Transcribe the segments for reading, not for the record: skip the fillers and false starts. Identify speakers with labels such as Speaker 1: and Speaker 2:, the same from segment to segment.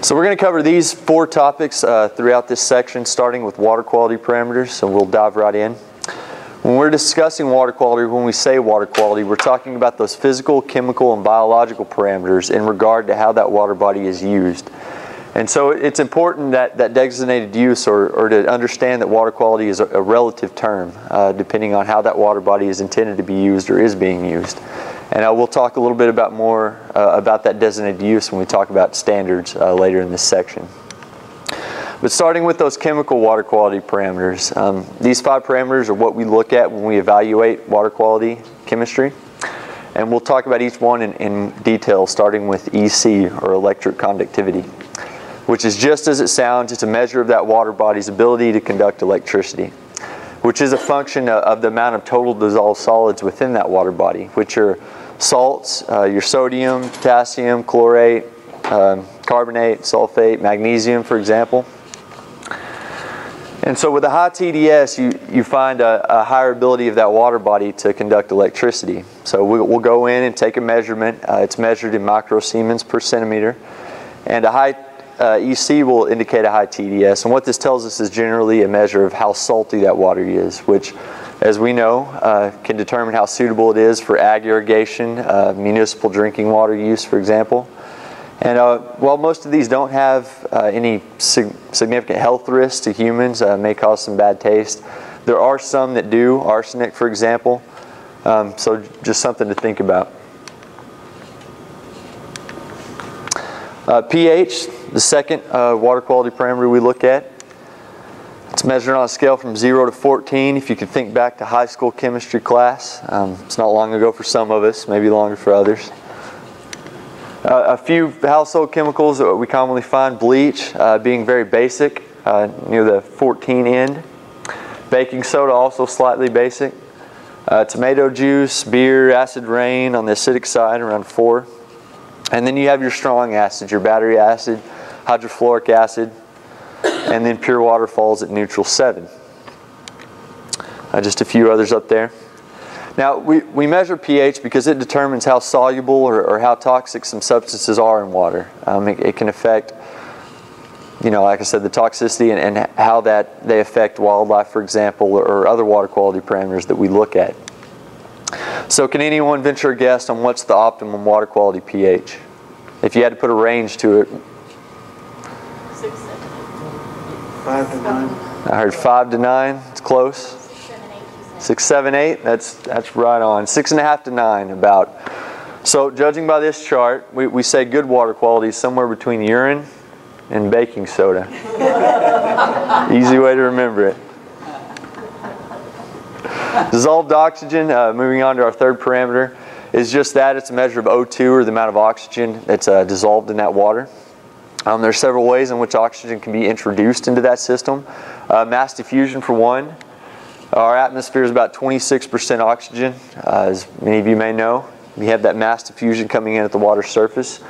Speaker 1: So we're going to cover these 4 topics throughout this section, starting with water quality parameters, so we'll dive right in. When we're discussing water quality, when we say water quality, we're talking about those physical, chemical, and biological parameters in regard to how that water body is used. And so it's important that designated use or to understand that water quality is a relative term, depending on how that water body is intended to be used or is being used. And we'll talk a little bit more about that designated use when we talk about standards later in this section. But starting with those chemical water quality parameters, these 5 parameters are what we look at when we evaluate water quality chemistry. And we'll talk about each one in detail, starting with EC, or electric conductivity, which is just as it sounds. It's a measure of that water body's ability to conduct electricity, which is a function of the amount of total dissolved solids within that water body, which are salts, your sodium, potassium, chlorate, carbonate, sulfate, magnesium, for example. And so with a high TDS, you find a higher ability of that water body to conduct electricity. So we'll go in and take a measurement. It's measured in microsiemens per centimeter. And a high EC will indicate a high TDS. And what this tells us is generally a measure of how salty that water is, which, as we know, can determine how suitable it is for ag irrigation, municipal drinking water use, for example. And while most of these don't have any significant health risks to humans, may cause some bad taste, there are some that do, arsenic, for example. So just something to think about. pH, the second water quality parameter we look at. It's measured on a scale from 0 to 14. If you can think back to high school chemistry class, it's not long ago for some of us, maybe longer for others. A few household chemicals that we commonly find: bleach, being very basic, near the 14 end. Baking soda, also slightly basic. Tomato juice, beer, acid rain on the acidic side, around 4. And then you have your strong acids, your battery acid, hydrofluoric acid, and then pure water falls at neutral 7. Just a few others up there. Now, we measure pH because it determines how soluble or how toxic some substances are in water. It can affect, like I said, the toxicity and how they affect wildlife, for example, or other water quality parameters that we look at. So can anyone venture a guess on what's the optimum water quality pH? If you had to put a range to it.
Speaker 2: 6, 7,
Speaker 3: 5 to 9.
Speaker 1: I heard 5 to 9. It's close. 6, 7, 8. That's right on. 6.5 to 9 about. So judging by this chart, we say good water quality is somewhere between urine and baking soda. Easy way to remember it. Dissolved oxygen, moving on to our third parameter, is just that. It's a measure of O2, or the amount of oxygen that's dissolved in that water. There are several ways in which oxygen can be introduced into that system. Mass diffusion, for one. Our atmosphere is about 26% oxygen, as many of you may know. We have that mass diffusion coming in at the water surface.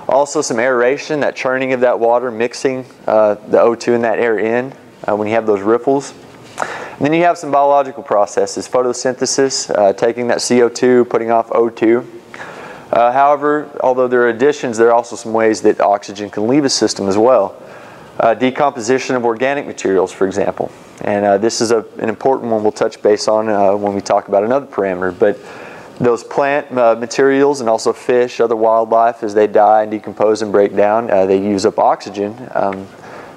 Speaker 1: Also some aeration, that churning of that water, mixing the O2 and that air in when you have those ripples. And then you have some biological processes, photosynthesis, taking that CO2, putting off O2. However, although there are additions, there are also some ways that oxygen can leave a system as well. Decomposition of organic materials, for example. And this is an important one we'll touch base on when we talk about another parameter. But those plant materials and also fish, other wildlife, as they die and decompose and break down, they use up oxygen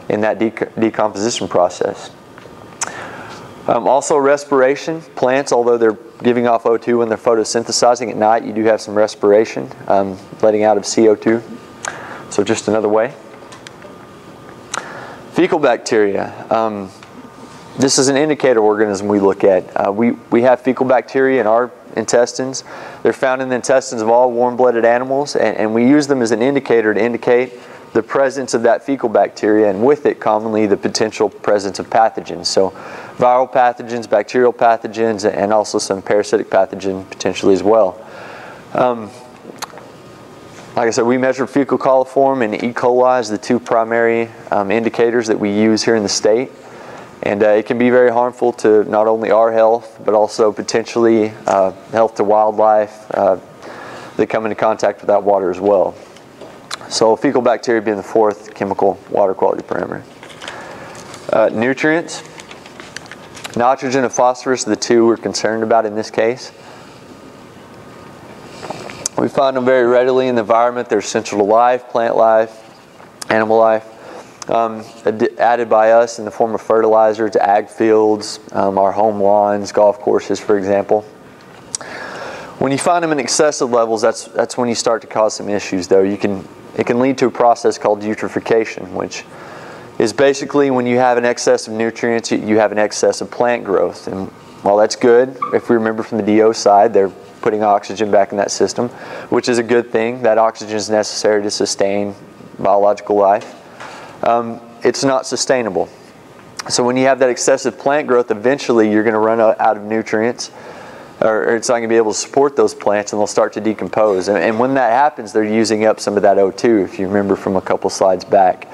Speaker 1: in that decomposition process. Also respiration. Plants, although they're giving off O2 when they're photosynthesizing at night, you do have some respiration, letting out of CO2. So just another way. Fecal bacteria. This is an indicator organism we look at. We have fecal bacteria in our intestines. They're found in the intestines of all warm-blooded animals, and we use them as an indicator to indicate the presence of that fecal bacteria, and with it commonly the potential presence of pathogens. So viral pathogens, bacterial pathogens, and also some parasitic pathogen potentially as well. Like I said, we measure fecal coliform and E. coli as the two primary indicators that we use here in the state. And it can be very harmful to not only our health, but also potentially health to wildlife that come into contact with that water as well. So fecal bacteria being the fourth chemical water quality parameter. Nutrients. Nitrogen and phosphorus are the two we're concerned about in this case. We find them very readily in the environment. They're essential to life, plant life, animal life. Added by us in the form of fertilizer to ag fields, our home lawns, golf courses, for example. When you find them in excessive levels, that's when you start to cause some issues, though. It can lead to a process called eutrophication, which is basically when you have an excess of nutrients, you have an excess of plant growth. And while that's good, if we remember from the DO side, they're putting oxygen back in that system, which is a good thing. That oxygen is necessary to sustain biological life. It's not sustainable. So when you have that excessive plant growth, eventually you're going to run out of nutrients, or it's not going to be able to support those plants, and they'll start to decompose. And when that happens, they're using up some of that O2, if you remember from a couple slides back.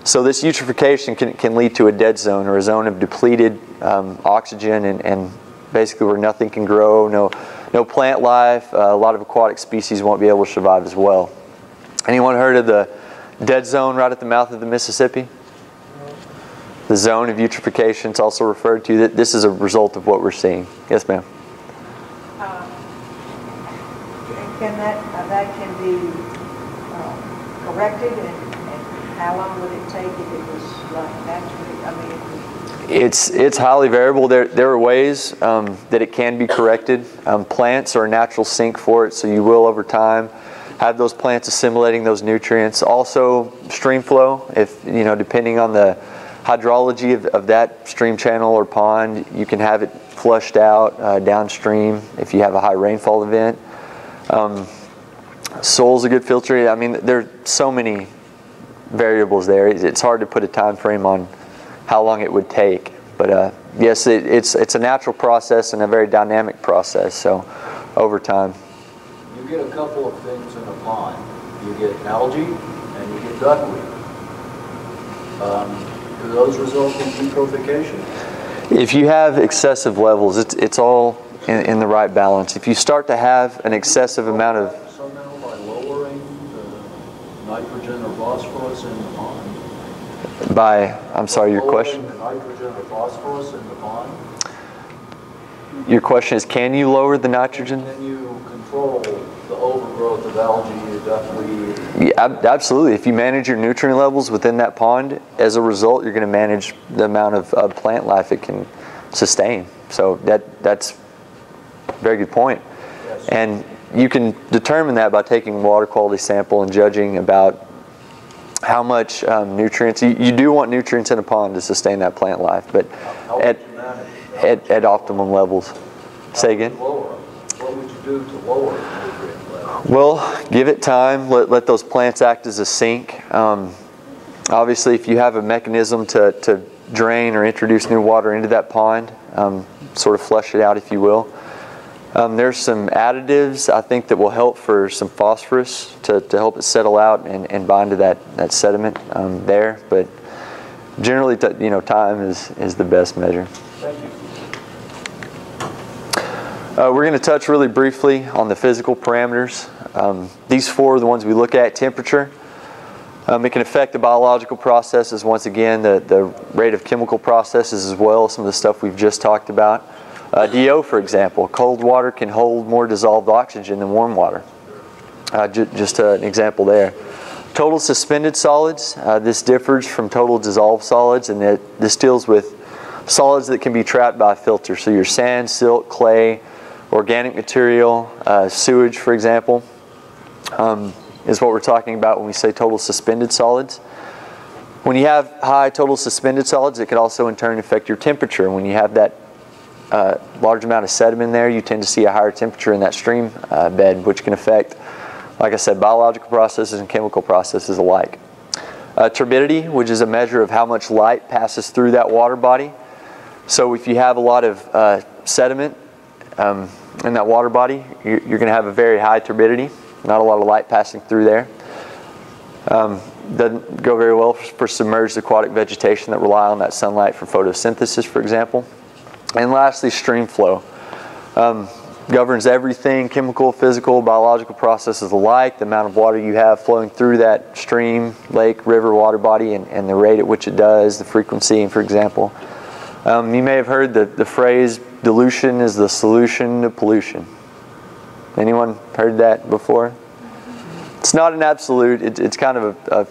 Speaker 1: So this eutrophication can lead to a dead zone, or a zone of depleted oxygen, and basically where nothing can grow, no plant life. A lot of aquatic species won't be able to survive as well. Anyone heard of the dead zone right at the mouth of the Mississippi? The zone of eutrophication is also referred to. This is a result of what we're seeing. Yes, ma'am.
Speaker 2: Can that be corrected, and how long would it take if it was like naturally?
Speaker 1: It's highly variable. There are ways that it can be corrected. Plants are a natural sink for it, so you will over time have those plants assimilating those nutrients. Also, stream flow. If depending on the hydrology of that stream channel or pond, you can have it flushed out downstream if you have a high rainfall event. Soil's a good filter. I mean, there are so many variables there. It's hard to put a time frame on how long it would take. But yes, it's a natural process and a very dynamic process. So over time.
Speaker 4: You get a couple of things in a pond. You get algae and you get duckweed. Do those result in eutrophication?
Speaker 1: If you have excessive levels, it's all in the right balance. If you start to have an excessive amount of...
Speaker 4: Somehow by lowering the nitrogen or phosphorus in the pond?
Speaker 1: I'm sorry, your question?
Speaker 4: The nitrogen or phosphorus in the pond?
Speaker 1: Your question is, can you lower the nitrogen?
Speaker 4: Can you control the overgrowth of algae or duckweed?
Speaker 1: Yeah, absolutely. If you manage your nutrient levels within that pond, as a result, you're going to manage the amount of plant life it can sustain. So that's a very good point.
Speaker 4: Yes.
Speaker 1: And you can determine that by taking a water quality sample and judging about how much nutrients. You do want nutrients in a pond to sustain that plant life, but at optimum levels. Say again?
Speaker 4: What would you do to lower the nutrient level?
Speaker 1: Well, give it time. Let those plants act as a sink. Obviously, if you have a mechanism to drain or introduce new water into that pond, sort of flush it out, if you will. There's some additives, I think, that will help for some phosphorus to help it settle out and bind to that sediment there. But generally, time is the best measure.
Speaker 4: Thank you.
Speaker 1: We're going to touch really briefly on the physical parameters. These four are the ones we look at. Temperature. It can affect the biological processes, once again, the rate of chemical processes as well, some of the stuff we've just talked about. DO, for example, cold water can hold more dissolved oxygen than warm water. Just an example there. Total suspended solids. This differs from total dissolved solids, and this deals with solids that can be trapped by a filter. So your sand, silt, clay, organic material, sewage, for example, is what we're talking about when we say total suspended solids. When you have high total suspended solids, it can also in turn affect your temperature. When you have that large amount of sediment there, you tend to see a higher temperature in that stream bed, which can affect, like I said, biological processes and chemical processes alike. Turbidity, which is a measure of how much light passes through that water body. So if you have a lot of sediment in that water body, you're going to have a very high turbidity, not a lot of light passing through there. Doesn't go very well for submerged aquatic vegetation that rely on that sunlight for photosynthesis, for example. And lastly, stream flow. governs everything, chemical, physical, biological processes alike, the amount of water you have flowing through that stream, lake, river, water body, and the rate at which it does, the frequency, for example. You may have heard the phrase, dilution is the solution to pollution. Anyone heard that before? It's not an absolute, it's kind of a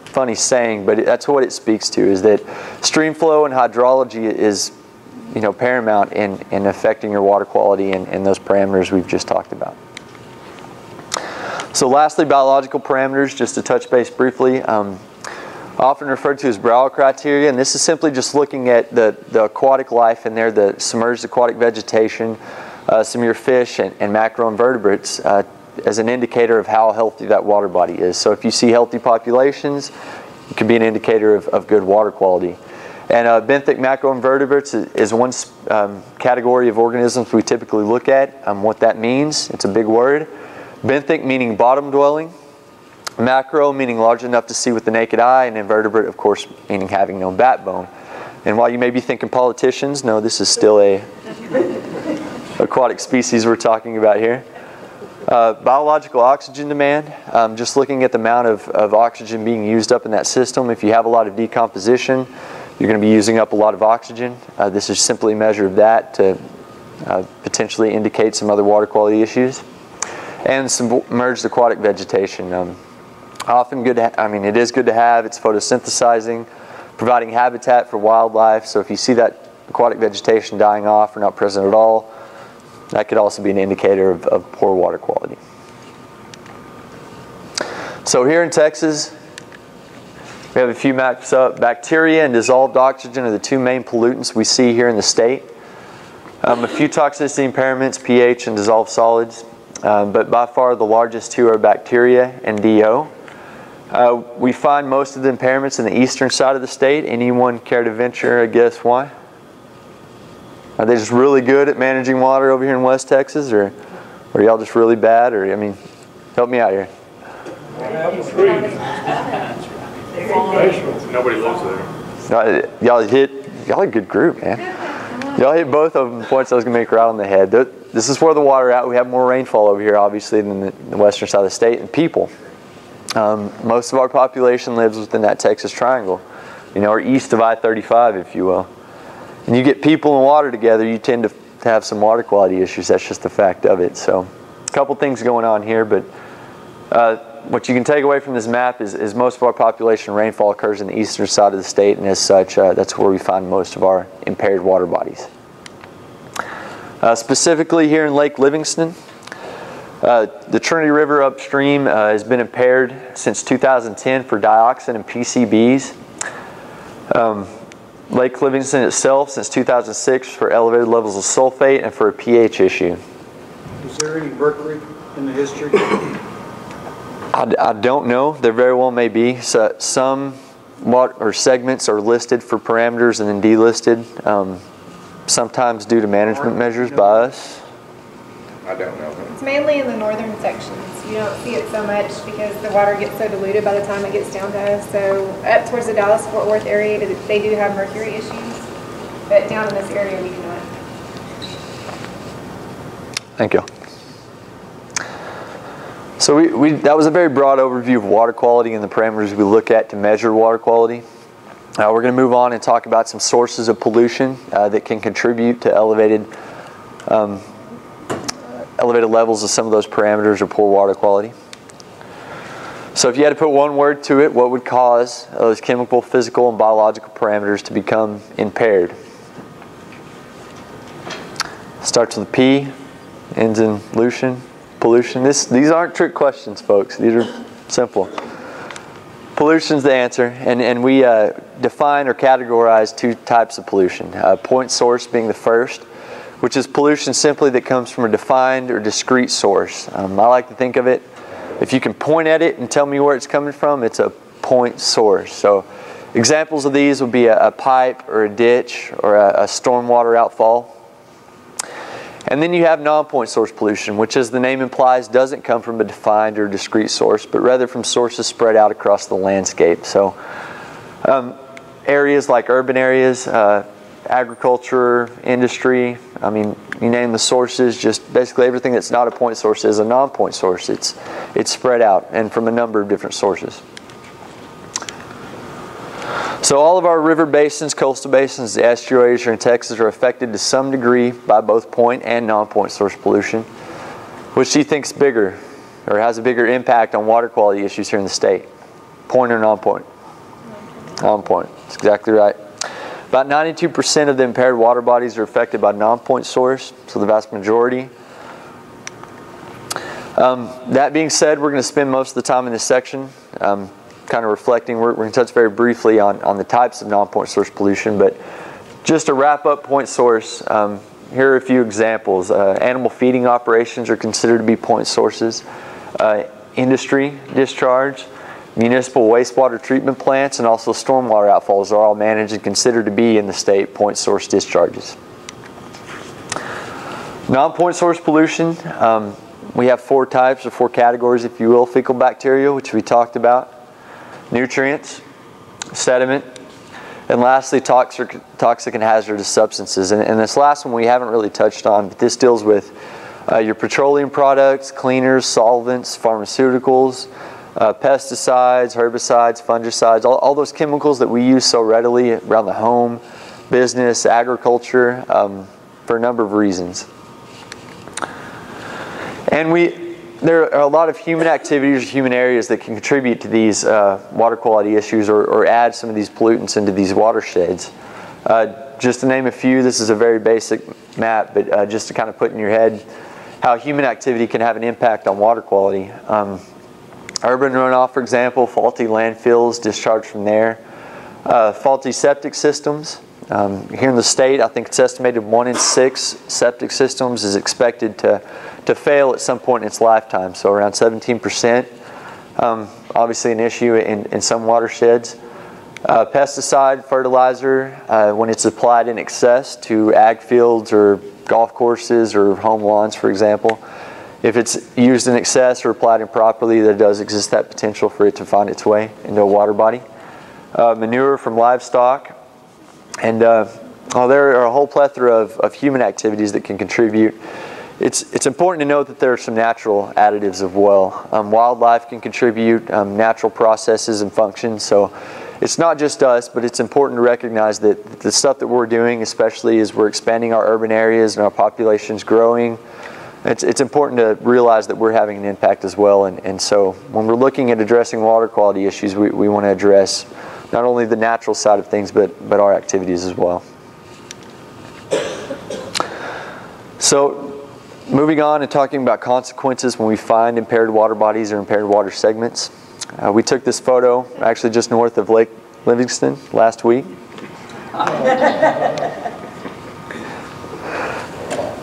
Speaker 1: funny saying, but that's what it speaks to, is that stream flow and hydrology is paramount in affecting your water quality and those parameters we've just talked about. So lastly, biological parameters, just to touch base briefly, often referred to as Browell criteria, and this is simply just looking at the aquatic life in there, the submerged aquatic vegetation, some of your fish and macroinvertebrates as an indicator of how healthy that water body is. So if you see healthy populations, it can be an indicator of good water quality. And benthic macroinvertebrates is one category of organisms we typically look at. What that means, it's a big word. Benthic meaning bottom dwelling, macro meaning large enough to see with the naked eye, and invertebrate, of course, meaning having no backbone. And while you may be thinking politicians, no, this is still a aquatic species we're talking about here. Biological oxygen demand, just looking at the amount of oxygen being used up in that system. If you have a lot of decomposition, you're going to be using up a lot of oxygen. This is simply a measure of that to potentially indicate some other water quality issues. And submerged aquatic vegetation. Often good, it is good to have. It's photosynthesizing, providing habitat for wildlife. So if you see that aquatic vegetation dying off or not present at all, that could also be an indicator of poor water quality. So here in Texas, we have a few maps up. Bacteria and dissolved oxygen are the two main pollutants we see here in the state. A few toxicity impairments, pH and dissolved solids, but by far the largest two are bacteria and DO. We find most of the impairments in the eastern side of the state. Anyone care to venture a guess why? Are they just really good at managing water over here in West Texas, or are y'all just really bad? Or help me out here.
Speaker 5: Nobody lives there.
Speaker 1: Y'all a good group, man. Y'all hit both of them points I was gonna make right on the head. This is where the water out. We have more rainfall over here, obviously, than the western side of the state, and people. Most of our population lives within that Texas triangle, or east of I-35, if you will. And you get people and water together, you tend to have some water quality issues. That's just the fact of it. So a couple things going on here, but what you can take away from this map is most of our population rainfall occurs in the eastern side of the state, and as such, that's where we find most of our impaired water bodies. Specifically here in Lake Livingston, the Trinity River upstream has been impaired since 2010 for dioxin and PCBs. Lake Livingston itself since 2006 for elevated levels of sulfate and for a pH issue.
Speaker 3: Is there any mercury in the history?
Speaker 1: I don't know. There very well may be. So some segments are listed for parameters and then delisted, sometimes due to management measures by us.
Speaker 5: I don't know.
Speaker 6: It's mainly in the northern sections. You don't see it so much because the water gets so diluted by the time it gets down to us. So up towards the Dallas-Fort Worth area, they do have mercury issues, but down in this area we do not.
Speaker 1: Thank you. So that was a very broad overview of water quality and the parameters we look at to measure water quality. We're going to move on and talk about some sources of pollution that can contribute to elevated levels of some of those parameters or poor water quality. So if you had to put one word to it, what would cause those chemical, physical, and biological parameters to become impaired? Starts with a P, ends in lution, pollution. These aren't trick questions, folks. These are simple. Pollution's the answer, and we define or categorize two types of pollution. Point source being the first, which is pollution simply that comes from a defined or discrete source. I like to think of it, if you can point at it and tell me where it's coming from, it's a point source. So examples of these would be a pipe or a ditch or a stormwater outfall. And then you have non-point source pollution, which, as the name implies, doesn't come from a defined or discrete source, but rather from sources spread out across the landscape. So areas like urban areas, agriculture, industry, I mean, you name the sources, just basically everything that's not a point source is a non-point source. It's spread out and from a number of different sources. So all of our river basins, coastal basins, the estuaries here in Texas are affected to some degree by both point and non-point source pollution. Which do you think is bigger or has a bigger impact on water quality issues here in the state? Point or non-point? Non-point. That's exactly right. About 92% of the impaired water bodies are affected by non-point source, so the vast majority. That being said, we're going to spend most of the time in this section kind of reflecting. We're going to touch very briefly on the types of non-point source pollution, but just to wrap up point source, here are a few examples. Animal feeding operations are considered to be point sources. Industry discharge, municipal wastewater treatment plants, and also stormwater outfalls are all managed and considered to be in the state point source discharges. Non-point source pollution, we have 4 types or 4 categories, if you will. Fecal bacteria, which we talked about, nutrients, sediment, and lastly toxic and hazardous substances. And this last one we haven't really touched on, but this deals with your petroleum products, cleaners, solvents, pharmaceuticals, pesticides, herbicides, fungicides, all those chemicals that we use so readily around the home, business, agriculture, for a number of reasons. And there are a lot of human activities, human areas that can contribute to these water quality issues or add some of these pollutants into these watersheds. Just to name a few, this is a very basic map, but just to kind of put in your head how human activity can have an impact on water quality. Urban runoff, for example, faulty landfills, discharge from there. Faulty septic systems. Here in the state, I think it's estimated 1 in 6 septic systems is expected to fail at some point in its lifetime, so around 17%. Obviously an issue in some watersheds. Pesticide, fertilizer, when it's applied in excess to ag fields or golf courses or home lawns, for example. If it's used in excess or applied improperly, there does exist that potential for it to find its way into a water body. Manure from livestock. And there are a whole plethora of human activities that can contribute. It's important to note that there are some natural additives as well. Wildlife can contribute, natural processes and functions. So it's not just us, but it's important to recognize that the stuff that we're doing, especially as we're expanding our urban areas and our population's growing, it's important to realize that we're having an impact as well. And so when we're looking at addressing water quality issues, we want to address not only the natural side of things, but our activities as well. So moving on and talking about consequences when we find impaired water bodies or impaired water segments. We took this photo actually just north of Lake Livingston last week.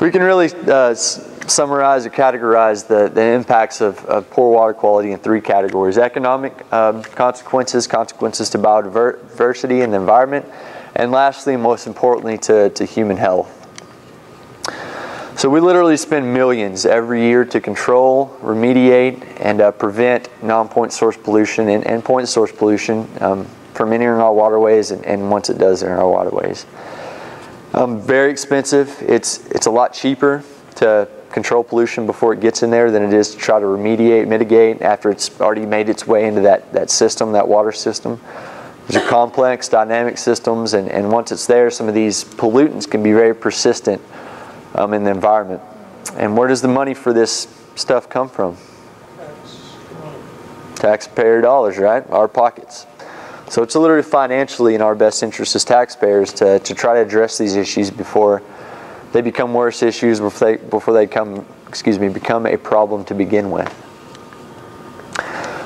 Speaker 1: We can really summarize or categorize the impacts of poor water quality in 3 categories. Economic consequences to biodiversity and the environment, and lastly, most importantly, to human health. So we literally spend millions every year to control, remediate, and prevent non-point source pollution and point source pollution from entering our waterways and once it does enter our waterways. Very expensive. It's a lot cheaper to control pollution before it gets in there than it is to try to remediate, mitigate after it's already made its way into that system, that water system. These are complex, dynamic systems, and once it's there, some of these pollutants can be very persistent in the environment. And where does the money for this stuff come from? Taxpayer dollars, right? Our pockets. So it's literally financially in our best interest as taxpayers to try to address these issues before they become worse issues, before they become a problem to begin with.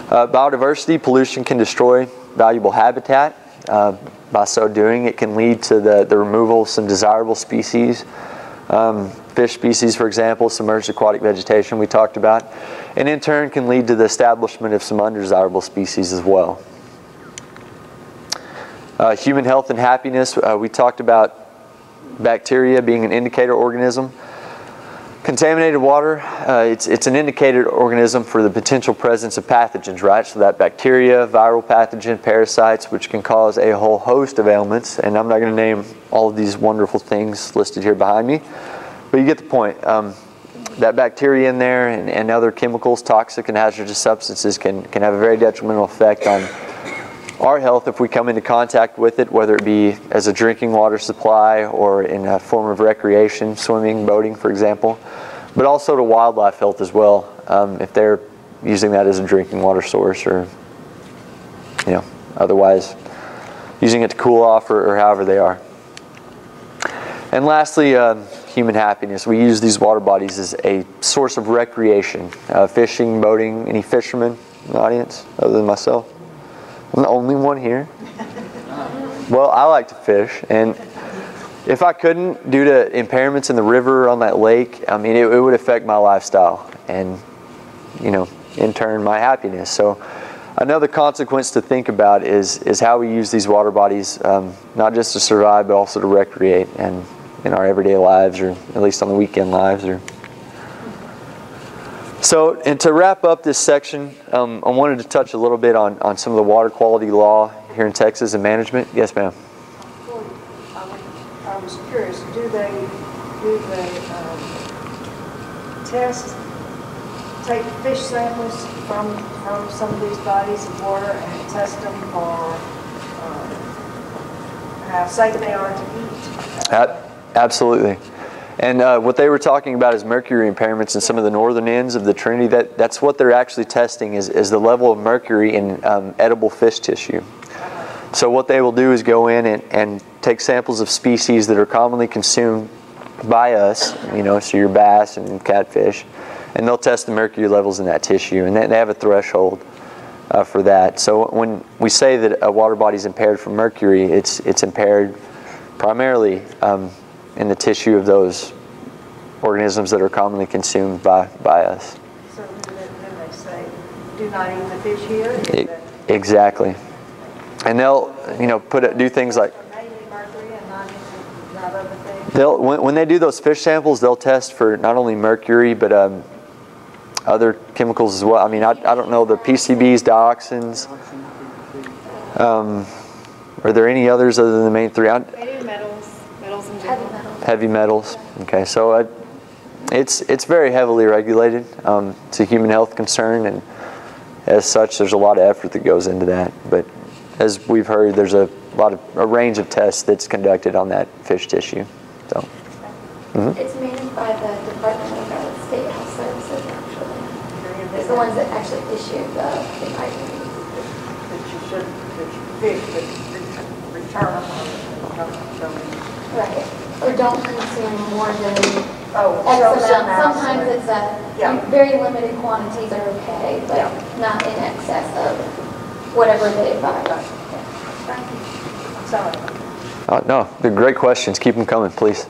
Speaker 1: Biodiversity pollution can destroy valuable habitat. By so doing, it can lead to the removal of some desirable species. Fish species, for example, submerged aquatic vegetation we talked about, and in turn can lead to the establishment of some undesirable species as well. Human health and happiness, we talked about bacteria being an indicator organism. Contaminated water, it's an indicated organism for the potential presence of pathogens, right? So that bacteria, viral pathogen, parasites, which can cause a whole host of ailments. And I'm not going to name all of these wonderful things listed here behind me, but you get the point. That bacteria in there and other chemicals, toxic and hazardous substances can have a very detrimental effect on our health if we come into contact with it, whether it be as a drinking water supply or in a form of recreation, swimming, boating, for example, but also to wildlife health as well, if they're using that as a drinking water source or, otherwise using it to cool off or however they are. And lastly, human happiness. We use these water bodies as a source of recreation, fishing, boating. Any fishermen in the audience other than myself? I'm the only one here. Well, I like to fish, and if I couldn't, due to impairments in the river on that lake, I mean, it would affect my lifestyle and, in turn, my happiness. So another consequence to think about is how we use these water bodies, not just to survive, but also to recreate and in our everyday lives, or at least on the weekend lives. So, and to wrap up this section, I wanted to touch a little bit on some of the water quality law here in Texas and management. Yes, ma'am.
Speaker 2: I was curious, do they take fish samples from some of these bodies of water and test them for how safe they are to eat?
Speaker 1: Absolutely. And what they were talking about is mercury impairments in some of the northern ends of the Trinity. That's what they're actually testing is the level of mercury in edible fish tissue. So what they will do is go in and take samples of species that are commonly consumed by us, so your bass and catfish, and they'll test the mercury levels in that tissue, and they have a threshold for that. So when we say that a water body is impaired from mercury, it's impaired primarily in the tissue of those organisms that are commonly consumed by us.
Speaker 2: So then they say, do not eat the fish here?
Speaker 1: Exactly. And they'll, do things like,
Speaker 2: Mainly mercury and not other things?
Speaker 1: when they do those fish samples, they'll test for not only mercury, but other chemicals as well. I mean, I don't know, the PCBs, dioxins. Are there any others other than the main three?
Speaker 6: They do metals in general.
Speaker 1: Heavy metals. Okay, so it's very heavily regulated. It's a human health concern, and as such, there's a lot of effort that goes into that. But as we've heard, there's a range of tests that's conducted on that fish tissue. So
Speaker 7: it's managed by the Department of State Health Services. Actually, it's the ones that actually issue the advisory.
Speaker 2: Fish that return them.
Speaker 7: Right. Or don't consume more than X
Speaker 2: so
Speaker 7: amount. Sometimes it's very limited quantities are okay, but not in excess of whatever they advise.
Speaker 2: Thank you. Sorry.
Speaker 1: no, they're great questions. Keep them coming, please.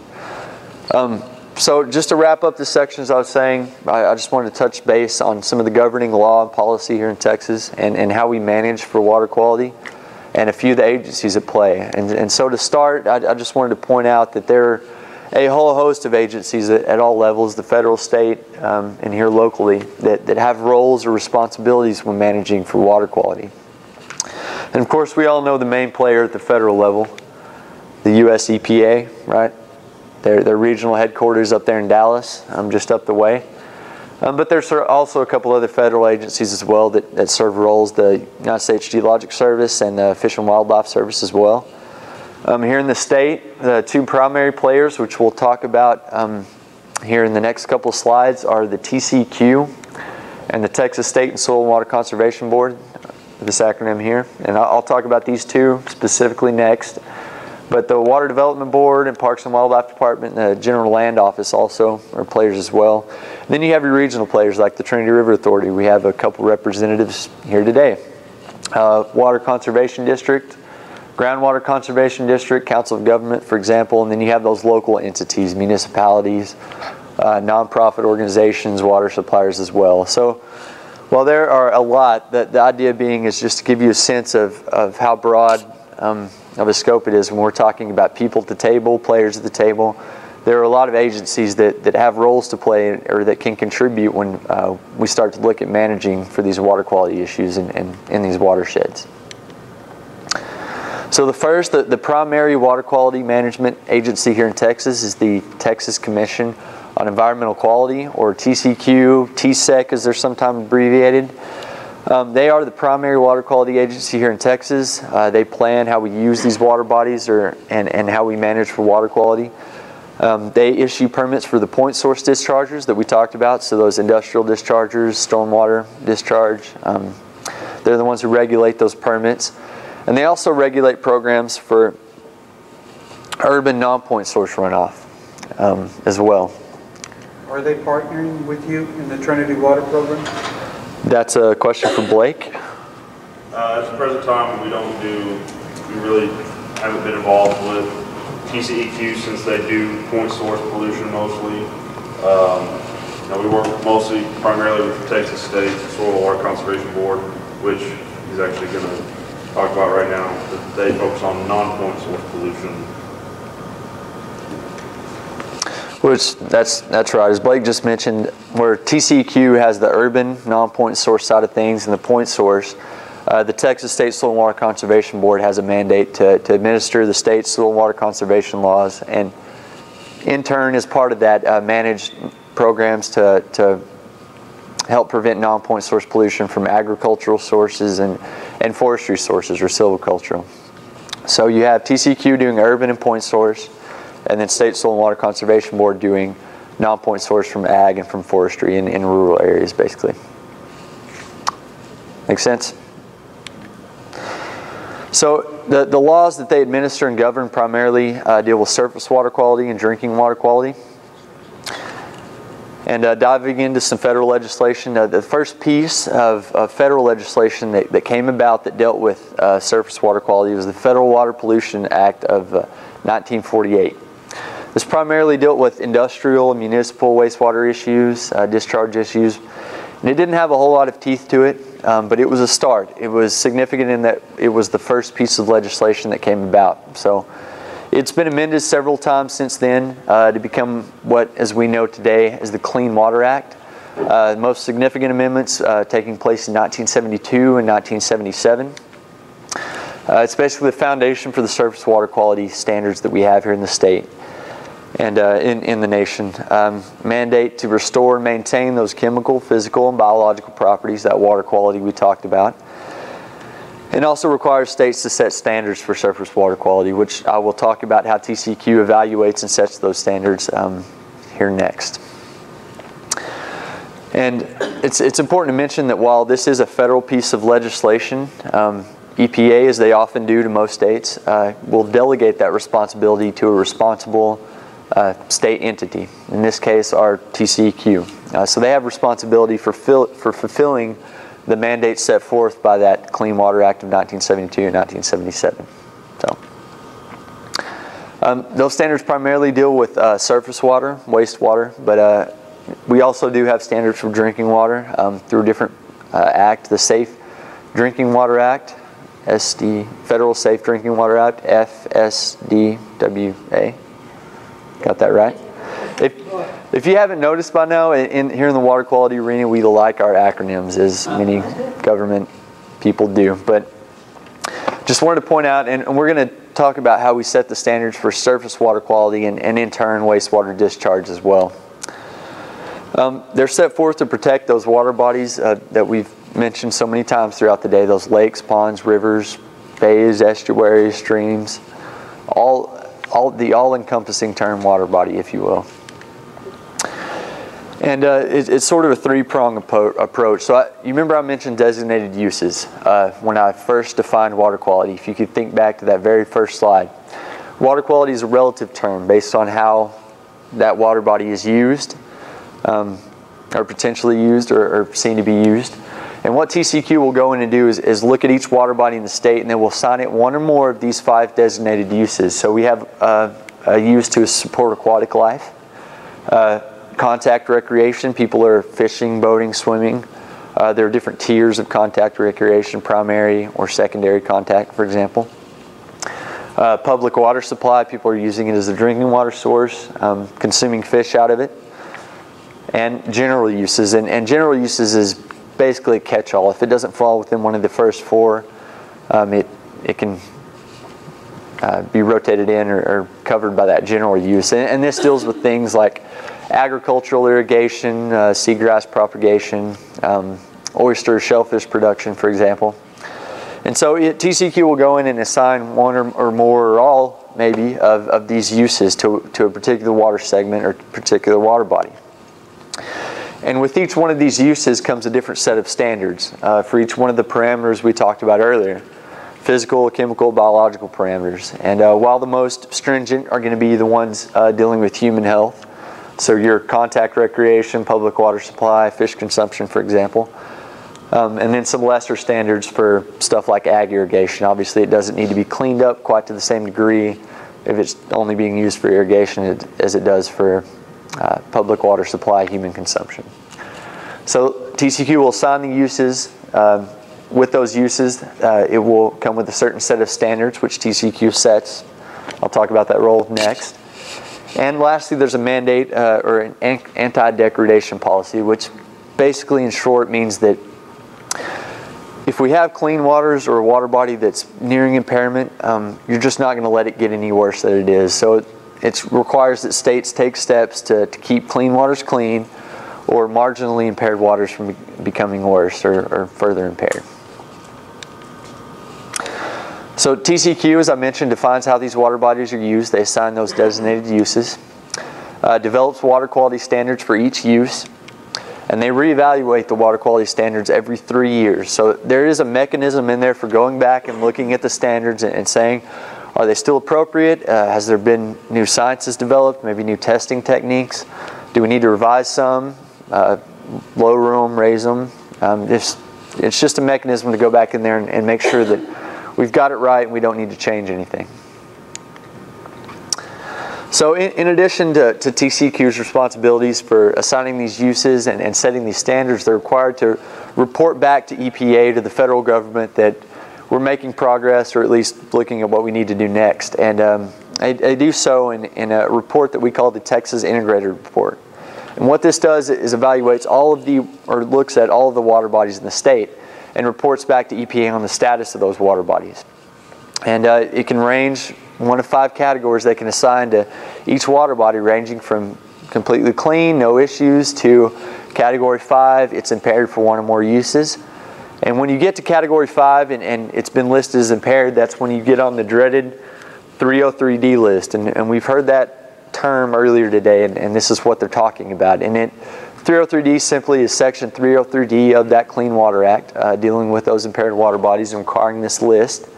Speaker 1: So just to wrap up the sections I was saying, I just wanted to touch base on some of the governing law and policy here in Texas and how we manage for water quality, and a few of the agencies at play. And so to start, I just wanted to point out that there are a whole host of agencies at all levels, the federal, state, and here locally, that have roles or responsibilities when managing for water quality. And of course, we all know the main player at the federal level, the U.S. EPA, right? Their regional headquarters up there in Dallas, just up the way. But there's also a couple other federal agencies as well that serve roles, the United States Geologic Service and the Fish and Wildlife Service as well. Here in the state, the two primary players, which we'll talk about here in the next couple of slides, are the TCEQ and the Texas State and Soil and Water Conservation Board, this acronym here. And I'll talk about these two specifically next. But the Water Development Board and Parks and Wildlife Department and the General Land Office also are players as well. And then you have your regional players like the Trinity River Authority. We have a couple representatives here today. Water Conservation District, Groundwater Conservation District, Council of Government, for example, and then you have those local entities, municipalities, nonprofit organizations, water suppliers as well. So while there are a lot, the idea being is just to give you a sense of how broad of a scope it is when we're talking about people at the table, players at the table, there are a lot of agencies that have roles to play or that can contribute when we start to look at managing for these water quality issues in these watersheds. So the primary water quality management agency here in Texas is the Texas Commission on Environmental Quality, or TCQ, TSEC as they're sometimes abbreviated. They are the primary water quality agency here in Texas. They plan how we use these water bodies and how we manage for water quality. They issue permits for the point source dischargers that we talked about, so those industrial dischargers, stormwater discharge. They're the ones who regulate those permits. And they also regulate programs for urban non-point source runoff as well.
Speaker 3: Are they partnering with you in the Trinity Water Program?
Speaker 1: That's a question for Blake.
Speaker 5: At the present time, we really haven't been involved with TCEQ since they do point source pollution mostly. We work primarily with the Texas State Soil and Water Conservation Board, which is actually going to talk about right now, that they focus on non-point source pollution.
Speaker 1: Which that's right. As Blake just mentioned, where TCEQ has the urban non-point source side of things and the point source, the Texas State Soil and Water Conservation Board has a mandate to administer the state soil and water conservation laws, and in turn, as part of that, manage programs to help prevent non-point source pollution from agricultural sources and forestry sources or silvicultural. So you have TCEQ doing urban and point source, and then State Soil and Water Conservation Board doing non-point source from ag and from forestry in rural areas, basically. Make sense? So the laws that they administer and govern primarily deal with surface water quality and drinking water quality. And diving into some federal legislation, the first piece of federal legislation that came about that dealt with surface water quality was the Federal Water Pollution Act of 1948. This primarily dealt with industrial and municipal wastewater issues, discharge issues, and it didn't have a whole lot of teeth to it, but it was a start. It was significant in that it was the first piece of legislation that came about. So it's been amended several times since then to become what, as we know today, is the Clean Water Act. The most significant amendments taking place in 1972 and 1977. It's basically the foundation for the surface water quality standards that we have here in the state and in the nation. Mandate to restore and maintain those chemical, physical, and biological properties, that water quality we talked about. And also requires states to set standards for surface water quality, which I will talk about how TCEQ evaluates and sets those standards here next. And it's important to mention that while this is a federal piece of legislation, EPA, as they often do to most states, will delegate that responsibility to a responsible state entity, in this case our TCEQ. So they have responsibility for fulfilling the mandate set forth by that Clean Water Act of 1972 and 1977. So those standards primarily deal with surface water, wastewater, but we also do have standards for drinking water through a different act, the Safe Drinking Water Act, SD, Federal Safe Drinking Water Act, FSDWA. Got that right? If you haven't noticed by now, here in the water quality arena, we like our acronyms, as many government people do. But just wanted to point out, and we're going to talk about how we set the standards for surface water quality and in turn wastewater discharge as well. They're set forth to protect those water bodies that we've mentioned so many times throughout the day, those lakes, ponds, rivers, bays, estuaries, streams, the all-encompassing term water body, if you will. And it's sort of a three-pronged approach. So you remember I mentioned designated uses when I first defined water quality. If you could think back to that very first slide. Water quality is a relative term based on how that water body is used, or potentially used, or seen to be used. And what TCEQ will go in and do is look at each water body in the state, and then we'll assign it one or more of these 5 designated uses. So we have a use to support aquatic life, contact recreation. People are fishing, boating, swimming. There are different tiers of contact recreation, primary or secondary contact, for example. Public water supply, people are using it as a drinking water source, consuming fish out of it. And general uses, and general uses is basically a catch-all. If it doesn't fall within one of the first four, it can be rotated in or covered by that general use. And this deals with things like agricultural irrigation, seagrass propagation, oyster, shellfish production, for example. And so TCEQ will go in and assign one or more or all, maybe, of these uses to a particular water segment or particular water body. And with each one of these uses comes a different set of standards for each one of the parameters we talked about earlier. Physical, chemical, biological parameters. And while the most stringent are going to be the ones dealing with human health, so your contact recreation, public water supply, fish consumption, for example. And then some lesser standards for stuff like ag irrigation. Obviously, it doesn't need to be cleaned up quite to the same degree if it's only being used for irrigation as it does for public water supply, human consumption. So TCEQ will assign the uses. With those uses, it will come with a certain set of standards which TCEQ sets. I'll talk about that role next. And lastly, there's a mandate or an anti-degradation policy, which basically in short means that if we have clean waters or a water body that's nearing impairment, you're just not going to let it get any worse than it is. So it requires that states take steps to keep clean waters clean or marginally impaired waters from becoming worse or further impaired. So TCEQ, as I mentioned, defines how these water bodies are used. They assign those designated uses. Develops water quality standards for each use. And they reevaluate the water quality standards every 3 years. So there is a mechanism in there for going back and looking at the standards and saying, are they still appropriate? Has there been new sciences developed, maybe new testing techniques? Do we need to revise some, lower them, raise them? It's just a mechanism to go back in there and make sure that we've got it right and we don't need to change anything. So in addition to TCEQ's responsibilities for assigning these uses and setting these standards, they're required to report back to EPA, to the federal government, that we're making progress or at least looking at what we need to do next. And they do so in a report that we call the Texas Integrated Report. And what this does is evaluates looks at all of the water bodies in the state and reports back to EPA on the status of those water bodies. And it can range 1 of 5 categories they can assign to each water body, ranging from completely clean, no issues, to Category 5, it's impaired for 1 or more uses. And when you get to Category 5 and it's been listed as impaired, that's when you get on the dreaded 303D list. And we've heard that term earlier today, and this is what they're talking about. And 303D simply is Section 303D of that Clean Water Act, dealing with those impaired water bodies and requiring this list.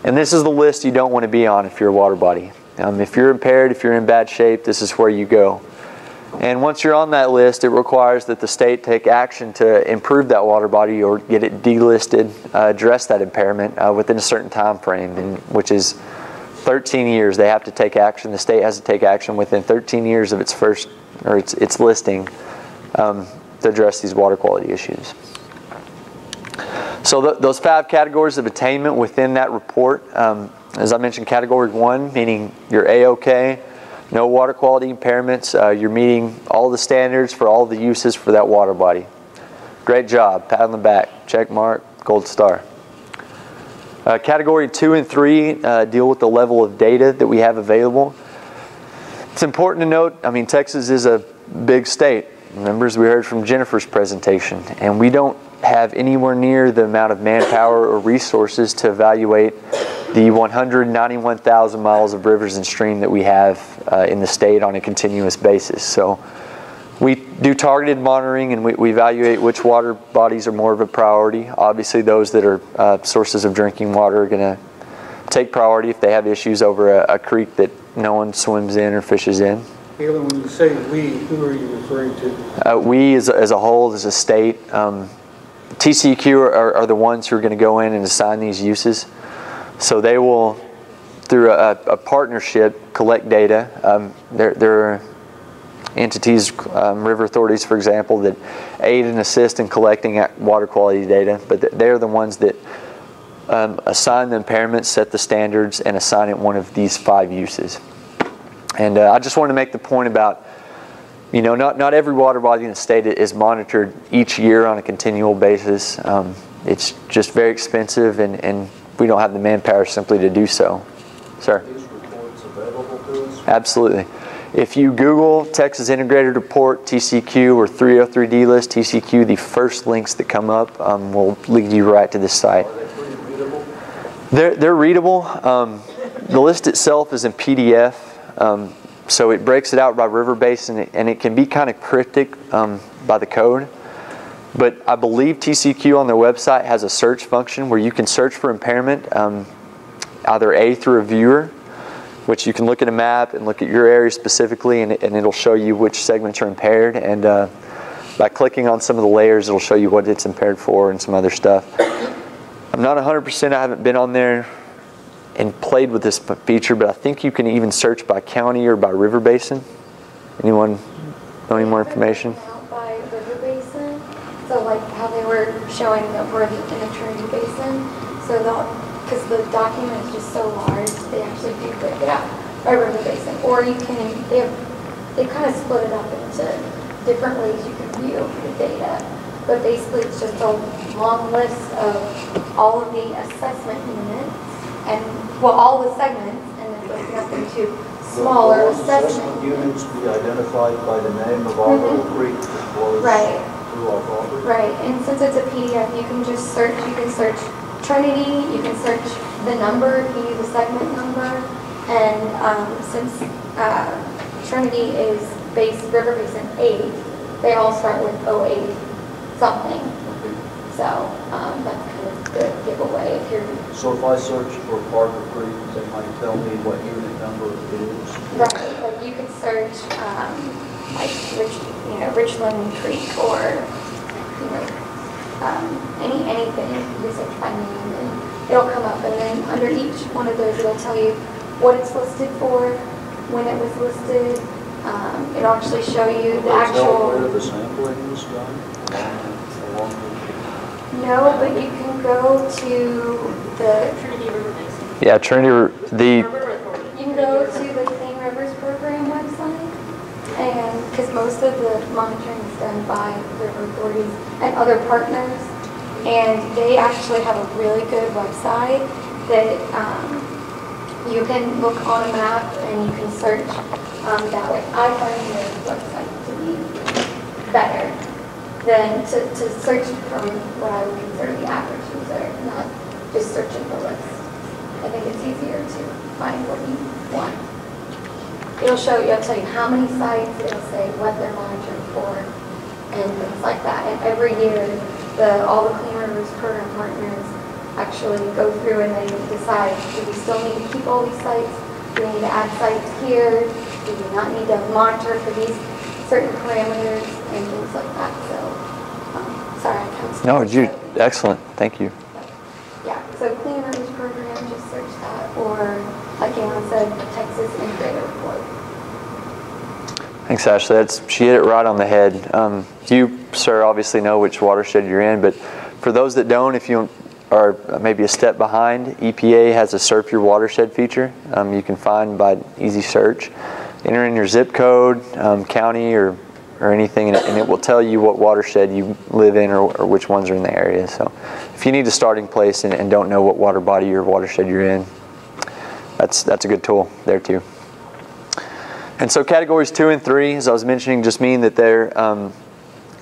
Speaker 1: And this is the list you don't want to be on if you're a water body. If you're impaired, if you're in bad shape, this is where you go. And once you're on that list, it requires that the state take action to improve that water body or get it delisted, address that impairment within a certain time frame, which is 13 years. They have to take action. The state has to take action within 13 years of its listing to address these water quality issues. So those 5 categories of attainment within that report, as I mentioned, Category 1, meaning you're A-OK, no water quality impairments, you're meeting all the standards for all the uses for that water body. Great job, pat on the back, check mark, gold star. Category 2 and 3 deal with the level of data that we have available. It's important to note, Texas is a big state. Remember, as we heard from Jennifer's presentation, and we don't have anywhere near the amount of manpower or resources to evaluate the 191,000 miles of rivers and stream that we have in the state on a continuous basis. So we do targeted monitoring and we evaluate which water bodies are more of a priority. Obviously those that are sources of drinking water are going to take priority if they have issues over a creek that no one swims in or fishes in.
Speaker 3: Galen, when you say we, who are you referring to?
Speaker 1: We as a whole, as a state. TCEQ are the ones who are going to go in and assign these uses. So they will, through a partnership, collect data. There are entities, river authorities, for example, that aid and assist in collecting water quality data, but they're the ones that assign the impairment, set the standards, and assign it one of these 5 uses. And I just want to make the point about, you know, not every water body in the state is monitored each year on a continual basis. It's just very expensive, and we don't have the manpower simply to do so. Sir?
Speaker 4: Are these reports available to us?
Speaker 1: Absolutely. If you Google Texas Integrated Report, TCQ, or 303D list, TCQ, the first links that come up will lead you right to this site.
Speaker 4: Are they pretty readable?
Speaker 1: They're readable. The list itself is in PDF, so it breaks it out by river basin, and it can be kind of cryptic by the code. But I believe TCQ on their website has a search function where you can search for impairment, either through a viewer, which you can look at a map and look at your area specifically, and it'll show you which segments are impaired. And by clicking on some of the layers, it'll show you what it's impaired for and some other stuff. I'm not 100%, I haven't been on there and played with this feature, but I think you can even search by county or by river basin. Anyone know any more information?
Speaker 7: By river basin, so like how they were showing that we're in the Trinity Basin, so because the document is just so large, they actually do break it out by river basin. Or you can, they kind of split it up into different ways you can view the data. But basically it's just a long list of all of the assessment units and, well, all the segments, and then broken up into smaller
Speaker 4: Will
Speaker 7: assessment
Speaker 4: units be identified by the name of our little creek that flows through our property?
Speaker 7: Right, and since it's a PDF, you can just search, you can search Trinity, you can search the number if you use the segment number, and since Trinity is river basin 8, they all start with 08 something. So that's kind of the giveaway if you're...
Speaker 4: So if I search for Parker Creek, they might tell me what unit number it is?
Speaker 7: Right, like you could search like Richland Creek, or anything. You search by name and it'll come up, and then under each one of those it'll tell you what it's listed for, when it was listed. It'll actually show you the actual...
Speaker 4: Where the sampling was done?
Speaker 7: No, but you can go to the
Speaker 2: Trinity River Basin.
Speaker 1: Yeah, Trinity,
Speaker 7: you can go to the Clean Rivers Program website, and because most of the monitoring is done by river authorities and other partners, and they actually have a really good website that you can look on a map and you can search that way. I find their website to be better than to search from what I would consider the average user, not just searching the list. I think it's easier to find what you want. It'll show you, it'll tell you how many sites, it'll say what they're monitoring for, and things like that. And every year, all the Clean Rivers Program partners actually go through and they decide, do we still need to keep all these sites? Do we need to add sites here? Do we not need to monitor for these certain parameters and things like that? So, sorry, I kind of...
Speaker 1: No, excellent. Thank you.
Speaker 7: Yeah, so Clean Rivers Program, just search that, or like Galen said, Texas Integrated Report.
Speaker 1: Thanks, Ashley. She hit it right on the head. You, sir, obviously know which watershed you're in, but for those that don't, if you are maybe a step behind, EPA has a Surf Your Watershed feature you can find by easy search. Enter in your zip code, county, or anything, and it will tell you what watershed you live in or which ones are in the area. So if you need a starting place and don't know what water body or watershed you're in, that's a good tool there too. And so categories 2 and 3, as I was mentioning, just mean that there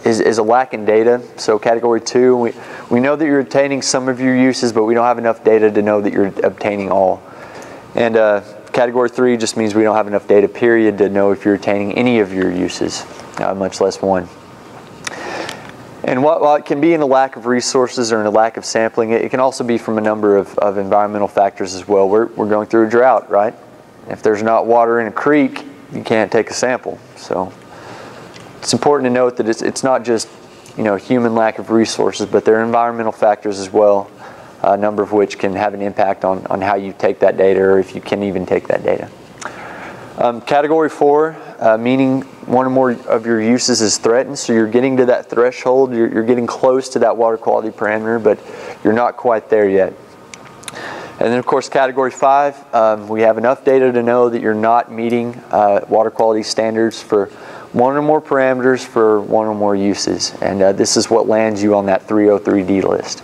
Speaker 1: is a lack in data. So category 2, we know that you're obtaining some of your uses, but we don't have enough data to know that you're obtaining all. And category 3 just means we don't have enough data, period, to know if you're attaining any of your uses, much less one. And while it can be in a lack of resources or in a lack of sampling, it can also be from a number of environmental factors as well. We're going through a drought, right? If there's not water in a creek, you can't take a sample. So it's important to note that it's not just human lack of resources, but there are environmental factors as well, a number of which can have an impact on how you take that data, or if you can even take that data. Category 4, meaning one or more of your uses is threatened, so you're getting to that threshold, you're getting close to that water quality parameter, but you're not quite there yet. And then of course Category 5, we have enough data to know that you're not meeting water quality standards for one or more parameters for one or more uses. And this is what lands you on that 303D list.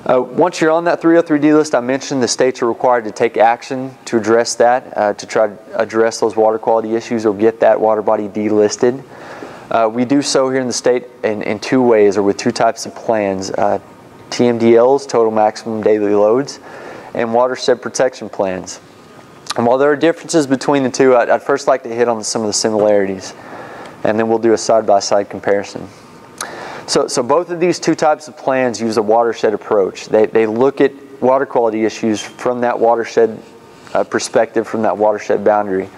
Speaker 1: Once you're on that 303D list, I mentioned the states are required to take action to address that, to try to address those water quality issues or get that water body delisted. We do so here in the state in two ways, or with two types of plans. TMDLs, total maximum daily loads, and watershed protection plans. And while there are differences between the two, I'd first like to hit on some of the similarities, and then we'll do a side-by-side comparison. So both of these two types of plans use a watershed approach. They look at water quality issues from that watershed perspective, from that watershed boundary.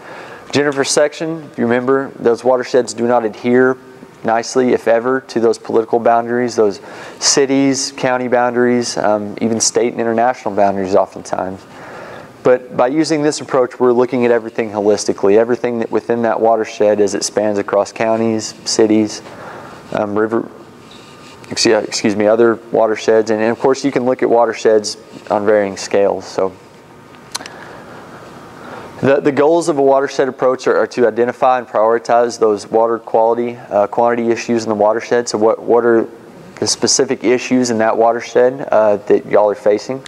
Speaker 1: Jennifer's section, if you remember, those watersheds do not adhere nicely, if ever, to those political boundaries, those cities, county boundaries, even state and international boundaries oftentimes. But by using this approach, we're looking at everything holistically, everything that within that watershed as it spans across counties, cities, other watersheds, and of course you can look at watersheds on varying scales. So the goals of a watershed approach are to identify and prioritize those water quality, quantity issues in the watershed. So what are the specific issues in that watershed that y'all are facing?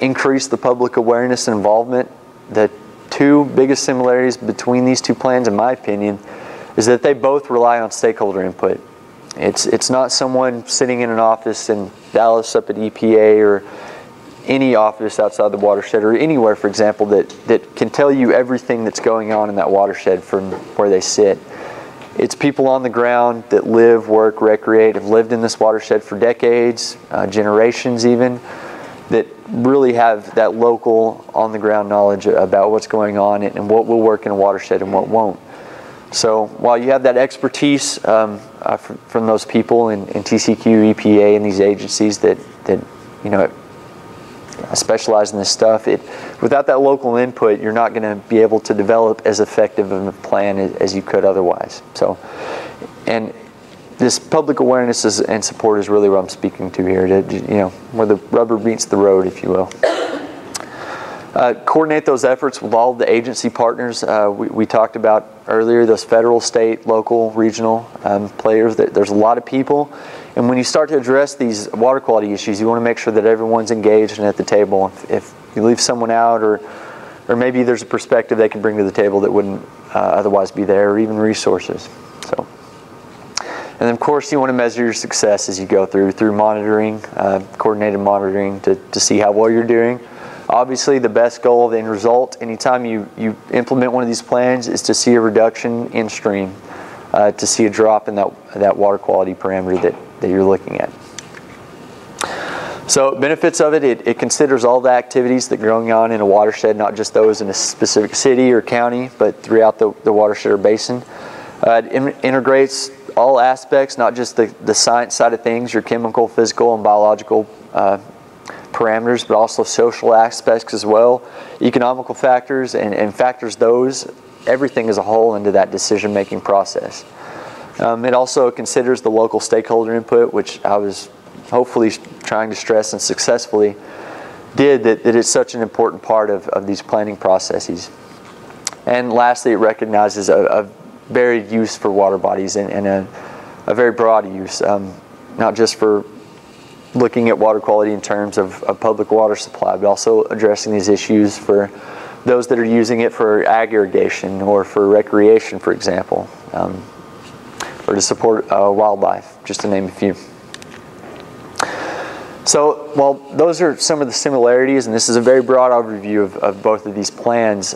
Speaker 1: Increase the public awareness and involvement. The two biggest similarities between these two plans, in my opinion, is that they both rely on stakeholder input. It's not someone sitting in an office in Dallas up at EPA or any office outside the watershed or anywhere, for example, that can tell you everything that's going on in that watershed from where they sit. It's people on the ground that live, work, recreate, have lived in this watershed for decades, generations even, that really have that local, on-the-ground knowledge about what's going on and what will work in a watershed and what won't. So while you have that expertise from those people in TCEQ, EPA, and these agencies that you know specialize in this stuff, without that local input, you're not going to be able to develop as effective of a plan as you could otherwise. So, and this public awareness and support is really what I'm speaking to here, where the rubber meets the road, if you will. Coordinate those efforts with all of the agency partners we talked about earlier, those federal, state, local, regional players. There's a lot of people, and when you start to address these water quality issues, you want to make sure that everyone's engaged and at the table. If you leave someone out, or maybe there's a perspective they can bring to the table that wouldn't otherwise be there, or even resources. So, and then of course you want to measure your success as you go through monitoring, coordinated monitoring to see how well you're doing. Obviously, the best goal of the end result, anytime you implement one of these plans, is to see a reduction in stream, to see a drop in that water quality parameter that you're looking at. So benefits of it considers all the activities that are going on in a watershed, not just those in a specific city or county, but throughout the watershed or basin. It integrates all aspects, not just the science side of things, your chemical, physical, and biological parameters, but also social aspects as well, economical factors, and factors everything as a whole into that decision-making process. It also considers the local stakeholder input, which I was hopefully trying to stress and successfully did, that it's such an important part of these planning processes. And lastly, it recognizes a varied use for water bodies and a very broad use, not just for looking at water quality in terms of public water supply, but also addressing these issues for those that are using it for ag irrigation or for recreation, for example, or to support wildlife, just to name a few. So while those are some of the similarities, and this is a very broad overview of both of these plans,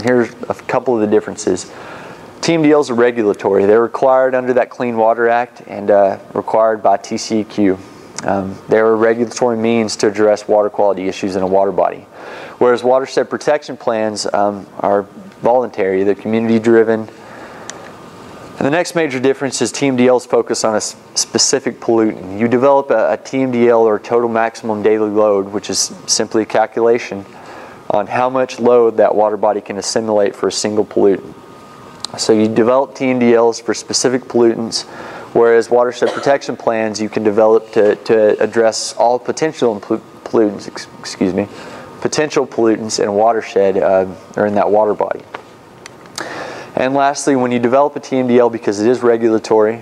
Speaker 1: here's a couple of the differences. TMDLs are regulatory. They're required under that Clean Water Act and required by TCEQ. There are regulatory means to address water quality issues in a water body, whereas watershed protection plans are voluntary, they're community-driven. And the next major difference is TMDLs focus on a specific pollutant. You develop a TMDL, or total maximum daily load, which is simply a calculation on how much load that water body can assimilate for a single pollutant. So you develop TMDLs for specific pollutants Whereas watershed protection plans you can develop to address all potential pollutants, potential pollutants in a watershed or in that water body. And lastly, when you develop a TMDL, because it is regulatory,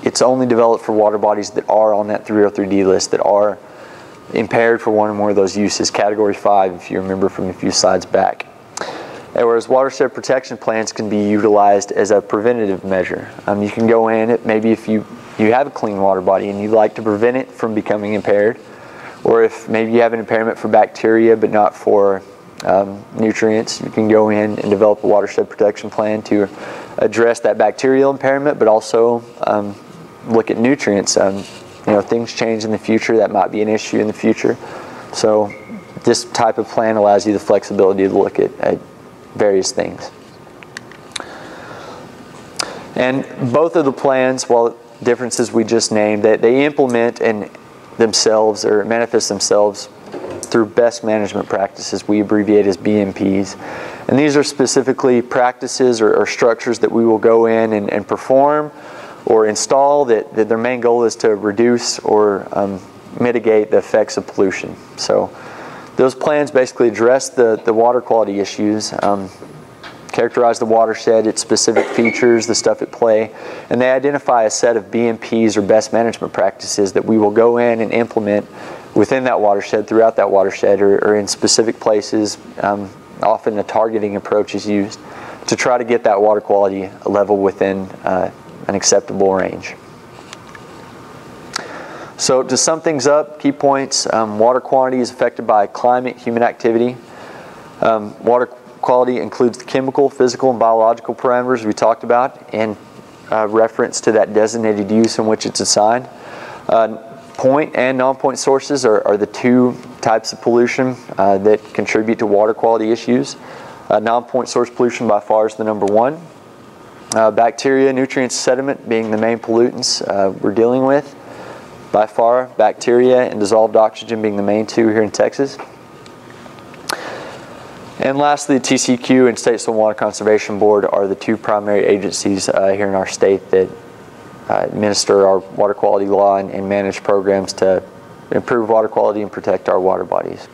Speaker 1: it's only developed for water bodies that are on that 303D list, that are impaired for one or more of those uses, Category 5, if you remember from a few slides back. And whereas watershed protection plans can be utilized as a preventative measure. You can go in, maybe if you have a clean water body and you'd like to prevent it from becoming impaired, or if maybe you have an impairment for bacteria but not for nutrients, you can go in and develop a watershed protection plan to address that bacterial impairment, but also look at nutrients. Things change in the future, that might be an issue in the future. So this type of plan allows you the flexibility to look at various things. And both of the plans, while differences we just named, they implement and themselves or manifest themselves through best management practices we abbreviate as BMPs. And these are specifically practices or structures that we will go in and perform or install that their main goal is to reduce or mitigate the effects of pollution. So those plans basically address the water quality issues, characterize the watershed, its specific features, the stuff at play, and they identify a set of BMPs or best management practices that we will go in and implement within that watershed, throughout that watershed, or in specific places. Often a targeting approach is used to try to get that water quality level within an acceptable range. So to sum things up, key points: water quality is affected by climate, human activity. Water quality includes the chemical, physical, and biological parameters we talked about, and reference to that designated use in which it's assigned. Point and non-point sources are the two types of pollution that contribute to water quality issues. Non-point source pollution by far is the number one. Bacteria, nutrients, sediment being the main pollutants we're dealing with. By far, bacteria and dissolved oxygen being the main two here in Texas. And lastly, the TCEQ and State Soil and Water Conservation Board are the two primary agencies here in our state that administer our water quality law and manage programs to improve water quality and protect our water bodies.